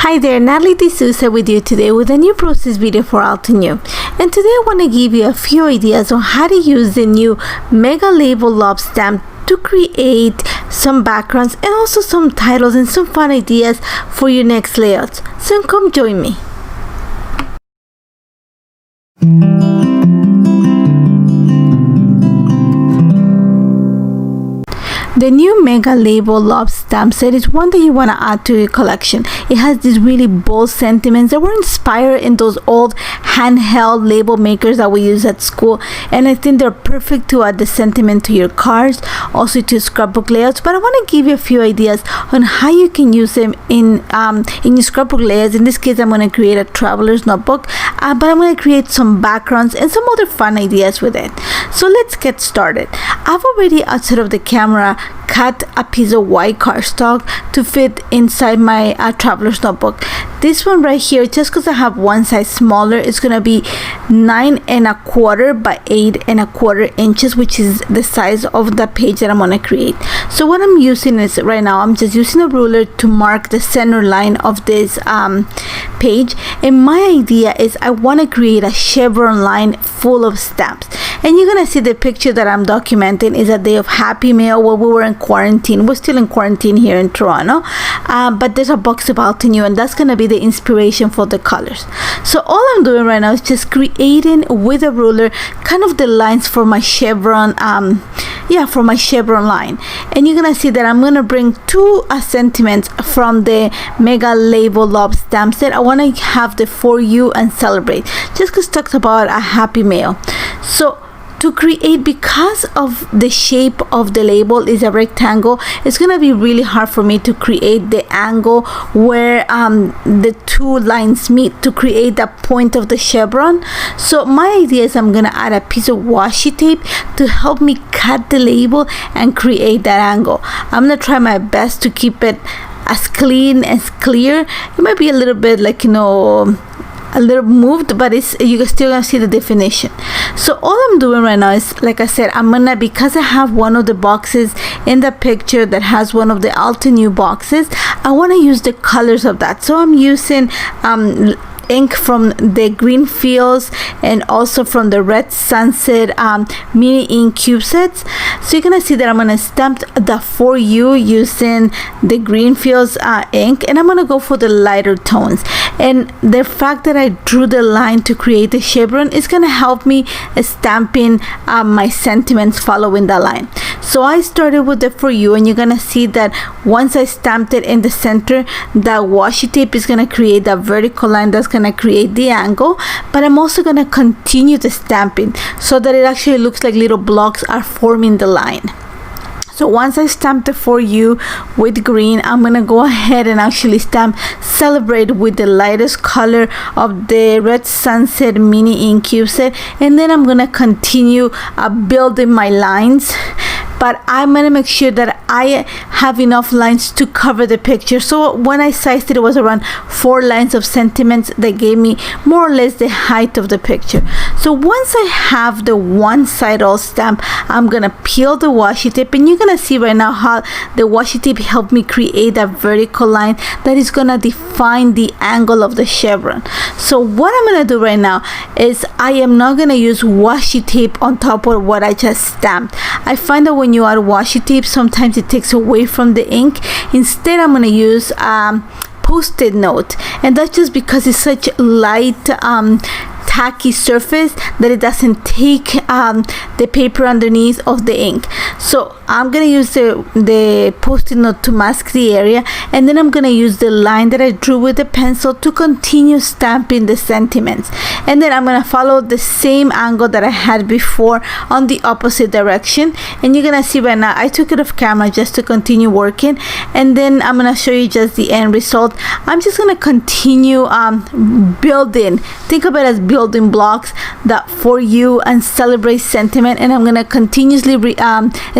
Hi there, Natalie D'Souza with you today with a new process video for Altenew. And today I want to give you a few ideas on how to use the new Mega Label Lob stamp to create some backgrounds and also some titles and some fun ideas for your next layouts. So come join me. The new Mega Label Lob stamp set is one that you want to add to your collection. It has these really bold sentiments that were inspired in those old handheld label makers that we use at school, and I think they're perfect to add the sentiment to your cards, also to scrapbook layouts. But I want to give you a few ideas on how you can use them in your scrapbook layouts. In this case, I'm going to create a traveler's notebook, but I'm going to create some backgrounds and some other fun ideas with it. So let's get started. I've already, outside of the camera, cut a piece of white cardstock to fit inside my traveler's notebook. This one right here, just because I have one size smaller, it's gonna be 9 1/4 by 8 1/4 inches, which is the size of the page that I'm gonna create. So what I'm using is right now, I'm just using a ruler to mark the center line of this page. And my idea is I want to create a chevron line full of stamps. And you're gonna see the picture that I'm documenting is a day of Happy Mail where we were in quarantine. We're still in quarantine here in Toronto, but there's a box of Altenew, and that's gonna be the inspiration for the colors. So all I'm doing right now is just creating with a ruler kind of the lines for my chevron, for my chevron line. And you're gonna see that I'm gonna bring two sentiments from the Mega Label Lob stamp set. I want to have the For You and Celebrate, just because it talks about a happy mail. So to create, because of the shape of the label is a rectangle, it's gonna be really hard for me to create the angle where the two lines meet to create that point of the chevron. So my idea is I'm gonna add a piece of washi tape to help me cut the label and create that angle. I'm gonna try my best to keep it as clean, as clear. It might be a little bit like, a little moved, but you can still gonna see the definition. So all I'm doing right now is, like I said, because I have one of the boxes in the picture that has one of the Altenew boxes, I want to use the colors of that. So I'm using ink from the Greenfields and also from the Red Sunset mini ink cube sets. So you're gonna see that I'm gonna stamp the For You using the Greenfields ink, and I'm gonna go for the lighter tones. And the fact that I drew the line to create the chevron is gonna help me stamping my sentiments following the line. So I started with the For You, and you're gonna see that once I stamped it in the center, that washi tape is gonna create that vertical line that's gonna create the angle. But I'm also gonna continue the stamping so that it actually looks like little blocks are forming the line. So once I stamp the For You with green, I'm gonna go ahead and actually stamp Celebrate with the lightest color of the Red Sunset mini ink cube set, and then I'm gonna continue building my lines. But I'm gonna make sure that I have enough lines to cover the picture. So when I sized it was around 4 lines of sentiments that gave me more or less the height of the picture. So once I have the one side all stamped, I'm gonna peel the washi tape, and you're gonna see right now how the washi tape helped me create that vertical line that is gonna define the angle of the chevron. So what I'm gonna do right now is I am not gonna use washi tape on top of what I just stamped. I find that when you add washi tape, sometimes it takes away from the ink. Instead, I'm going to use Post-it note, and that's just because it's such light tacky surface that it doesn't take the paper underneath of the ink. So I'm gonna use the Post-it note to mask the area, and then I'm gonna use the line that I drew with the pencil to continue stamping the sentiments. And then I'm gonna follow the same angle that I had before on the opposite direction. And you're gonna see right now I took it off camera just to continue working, and then I'm gonna show you just the end result. I'm just gonna continue building. Think of it as building blocks that For You and Celebrate celebrate sentiment, and I'm gonna continuously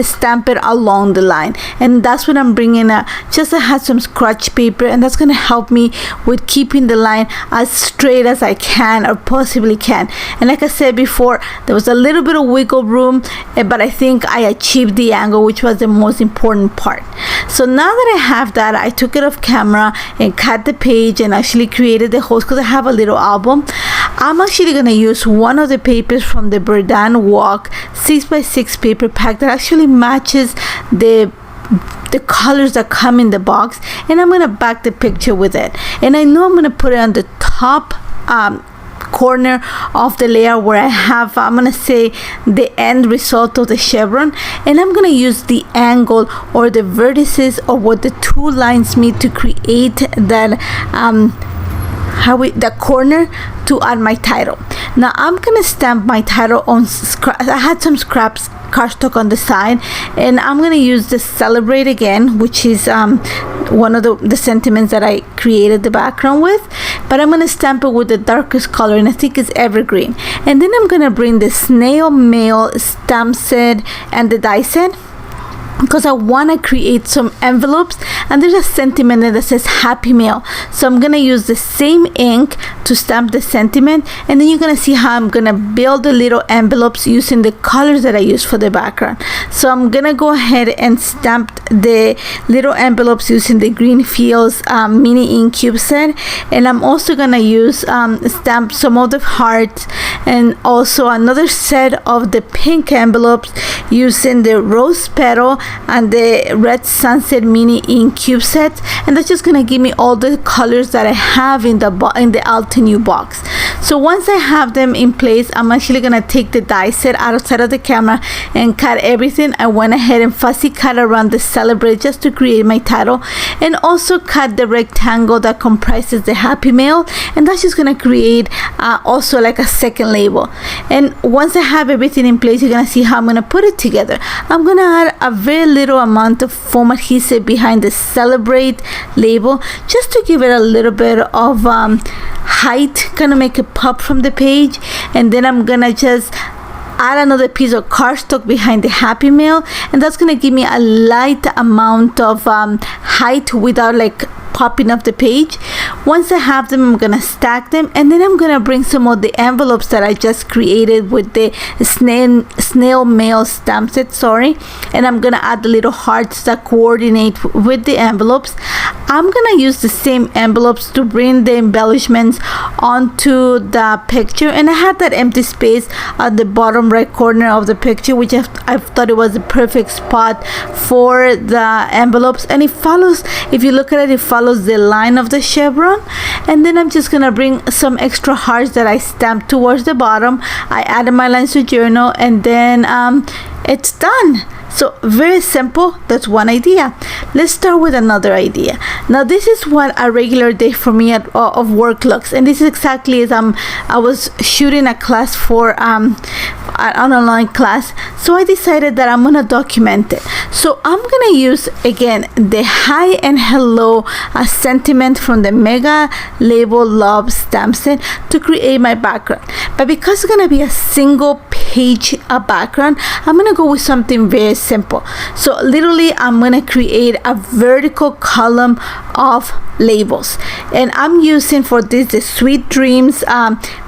stamp it along the line. And that's when I'm bringing just I had some scratch paper, and that's gonna help me with keeping the line as straight as I can or possibly can. And like I said before, there was a little bit of wiggle room, but I think I achieved the angle, which was the most important part. So now that I have that, I took it off camera and cut the page and actually created the host because I have a little album. I'm actually going to use one of the papers from the Berdan Walk 6x6 paper pack that actually matches the colors that come in the box, and I'm going to back the picture with it. And I know I'm going to put it on the top corner of the layer where I have, I'm going to say, the end result of the chevron, and I'm going to use the angle or the vertices or what the two lines meet to create that the corner to add my title. Now I'm gonna stamp my title on I had some scraps cardstock on the side, and I'm gonna use the Celebrate again, which is one of the sentiments that I created the background with, but I'm gonna stamp it with the darkest color, and I think it's Evergreen. And then I'm gonna bring the Snail Mail stamp set and the die set, because I want to create some envelopes, and there's a sentiment that says Happy Mail, so I'm gonna use the same ink to stamp the sentiment, and then you're gonna see how I'm gonna build the little envelopes using the colors that I use for the background. So I'm gonna go ahead and stamp the little envelopes using the Greenfields mini ink cube set, and I'm also gonna use stamp some of the hearts and also another set of the pink envelopes using the Rose Petal and the Red Sunset mini ink cube set, and that's just gonna give me all the colors that I have in the Altenew box. So once I have them in place, I'm actually gonna take the die set outside of the camera and cut everything. I went ahead and fussy cut around the Celebrate just to create my title, and also cut the rectangle that comprises the Happy Mail, and that's just gonna create also like a second label. And once I have everything in place, you're gonna see how I'm gonna put it together. I'm gonna add a very little amount of foam adhesive behind the Celebrate label just to give it a little bit of height, gonna make it pop from the page. And then I'm gonna just add another piece of cardstock behind the Happy Mail, and that's gonna give me a light amount of height without like popping off the page. Once I have them, I'm gonna stack them, and then I'm gonna bring some of the envelopes that I just created with the snail mail stamp set, and I'm gonna add the little hearts that coordinate with the envelopes. I'm gonna use the same envelopes to bring the embellishments onto the picture, and I had that empty space at the bottom right corner of the picture, which I thought it was the perfect spot for the envelopes. And it follows, if you look at it, it follows the line of the chevron. And then I'm just gonna bring some extra hearts that I stamped towards the bottom. I added my lines to journal, and then it's done. So very simple. That's one idea. Let's start with another idea. Now this is what a regular day for me of work looks, and this is exactly as I was shooting a class for an online class, so I decided that I'm gonna document it. So I'm gonna use again the hi and hello sentiment from the Mega Label Love stamp set to create my background. But because it's gonna be a single page background, I'm gonna go with something very simple. So literally I'm gonna create a vertical column of labels, and I'm using for this the Sweet Dreams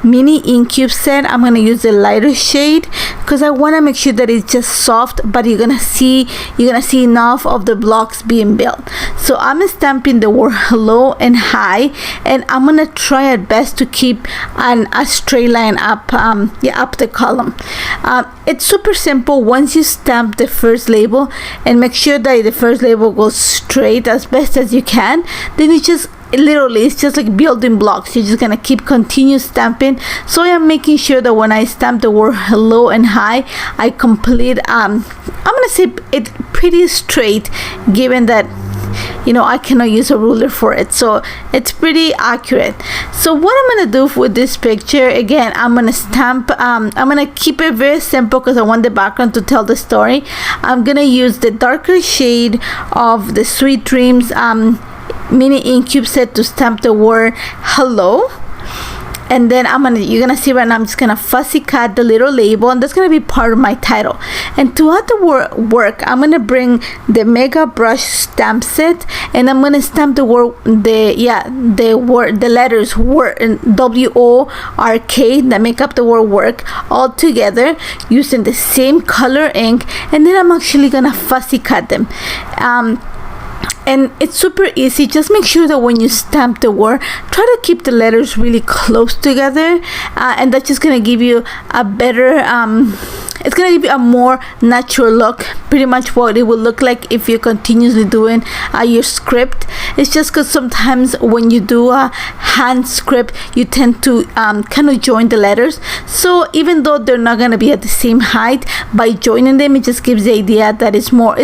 mini ink cube set. I'm gonna use the lighter shade because I want to make sure that it's just soft, but you're gonna see enough of the blocks being built. So I'm stamping the word hello and hi, and I'm gonna try at best to keep a straight line up up the column. It's super simple. Once you stamp the first label and make sure that the first label goes straight as best as you can, then it's just like building blocks. You're just gonna continue stamping. So I'm making sure that when I stamp the word hello and hi, I complete I'm gonna say it pretty straight, given that I cannot use a ruler for it, so it's pretty accurate. So what I'm gonna do with this picture, again, I'm gonna stamp, I'm gonna keep it very simple because I want the background to tell the story. I'm gonna use the darker shade of the Sweet Dreams mini ink cube set to stamp the word hello. and then you're gonna see right now I'm just gonna fussy cut the little label, and that's gonna be part of my title. And to add the work, I'm gonna bring the Mega Brush stamp set, and I'm gonna stamp the letters WORK that make up the word work all together using the same color ink, and then I'm actually gonna fussy cut them. And it's super easy. Just make sure that when you stamp the word, try to keep the letters really close together, and that's just gonna give you a better it's gonna give you a more natural look, pretty much what it will look like if you're continuously doing your script. It's just because sometimes when you do a hand script, you tend to kind of join the letters, so even though they're not gonna be at the same height, by joining them it just gives the idea that it's more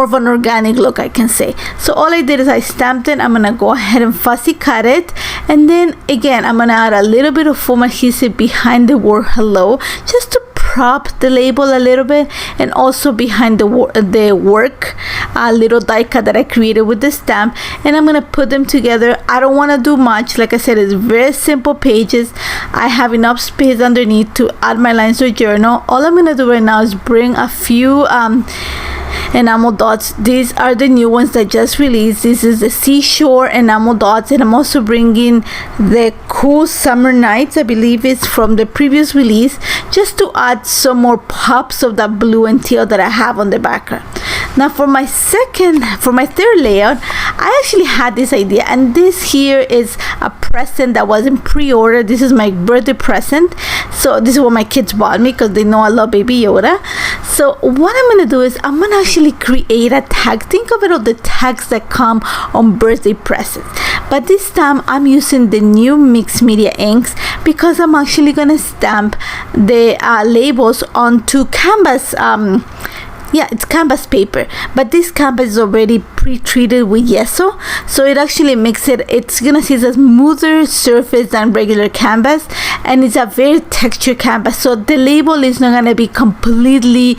of an organic look, I can say. So all I did is I stamped it. I'm gonna go ahead and fussy cut it, and then again I'm gonna add a little bit of foam adhesive behind the word hello, just to prop the label a little bit, and also behind the work little die cut that I created with the stamp, and I'm gonna put them together. I don't want to do much. Like I said, it's very simple pages. I have enough space underneath to add my lines or journal. All I'm gonna do right now is bring a few enamel dots. These are the new ones that just released. This is the Seashore enamel dots, and I'm also bringing the Cool Summer Nights, I believe it's from the previous release, just to add some more pops of that blue and teal that I have on the background. Now for my third layout, I actually had this idea, and this here is a present that was in pre-order. This is my birthday present, so this is what my kids bought me because they know I love Baby Yoda. So what I'm gonna do is I'm gonna actually create a tag. Think of it, all the tags that come on birthday presents, but this time I'm using the new mixed media inks because I'm actually gonna stamp the labels onto canvas. It's canvas paper, but this canvas is already pre-treated with gesso, so it actually makes it's gonna see a smoother surface than regular canvas, and it's a very textured canvas, so the label is not gonna be completely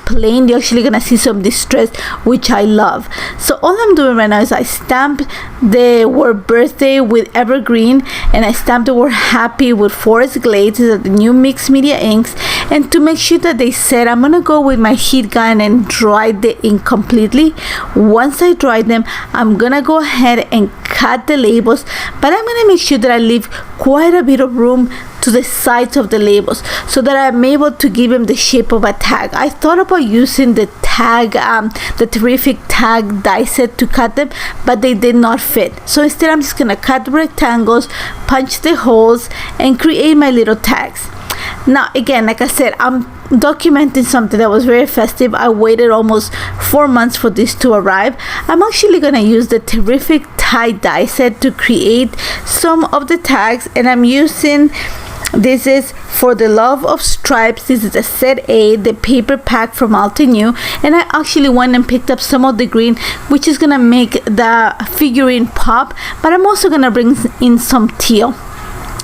plain. You're actually gonna see some distress, which I love. So all I'm doing right now is I stamp the word birthday with evergreen, and I stamp the word happy with Forest Glades. These are the new mixed media inks, and to make sure that they set, I'm gonna go with my heat gun and dry the ink completely. Once I dry them, I'm gonna go ahead and cut the labels, but I'm gonna make sure that I leave quite a bit of room to the sides of the labels so that I'm able to give them the shape of a tag. I thought about using the tag, the Terrific tag die set to cut them, but they did not fit. So instead I'm just gonna cut rectangles, punch the holes, and create my little tags. Now again, like I said, I'm documenting something that was very festive. I waited almost 4 months for this to arrive. I'm actually gonna use the Terrific tie die set to create some of the tags, and I'm using, this is For the Love of Stripes. This is a set A, the paper pack from Altenew, and I actually went and picked up some of the green, which is gonna make the figurine pop, but I'm also gonna bring in some teal.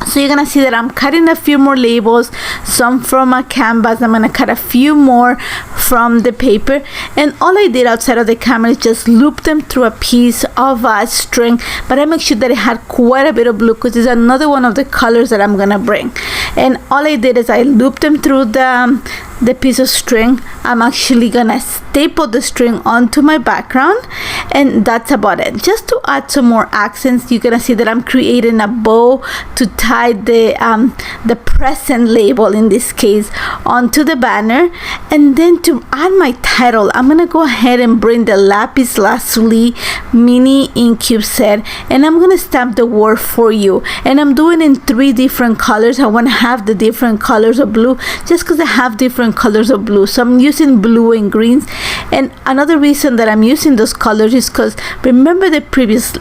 So you're gonna see that I'm cutting a few more labels, some from a canvas. I'm gonna cut a few more from the paper, and all I did outside of the camera is just loop them through a piece of string, but I make sure that it had quite a bit of blue because it's another one of the colors that I'm gonna bring. And all I did is I looped them through the piece of string. I'm actually gonna staple the string onto my background, and that's about it. Just to add some more accents, you're gonna see that I'm creating a bow to tie the present label, in this case, onto the banner. And then to add my title, I'm gonna go ahead and bring the Lapis Lazuli mini ink cube set, and I'm gonna stamp the word For You, and I'm doing in 3 different colors. I want to have the different colors of blue just because I have different colors of blue, so I'm using blue and greens. And another reason that I'm using those colors is because remember the previous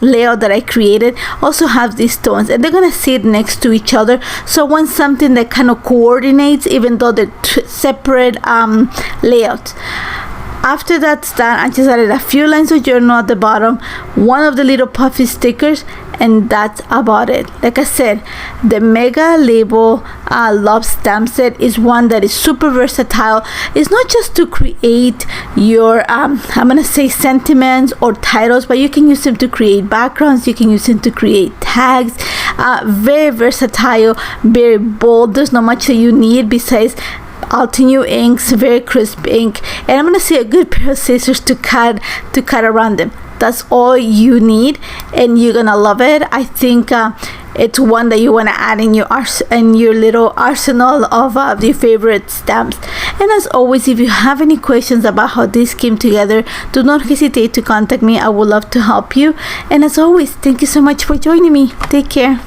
layout that I created also have these tones, and they're gonna sit next to each other, so I want something that kind of coordinates even though they're separate layouts. After that's done, I just added a few lines of journal at the bottom, one of the little puffy stickers, and that's about it. Like I said, the Mega Label Love Stamp Set is one that is super versatile. It's not just to create your I'm gonna say sentiments or titles, but you can use them to create backgrounds, you can use them to create tags. Very versatile, very bold. There's not much that you need besides Altenew inks, very crisp ink, and I'm gonna say a good pair of scissors to cut around them. That's all you need, and you're gonna love it. I think it's one that you want to add in your little arsenal of your favorite stamps. And as always, if you have any questions about how this came together, do not hesitate to contact me. I would love to help you. And as always, thank you so much for joining me. Take care.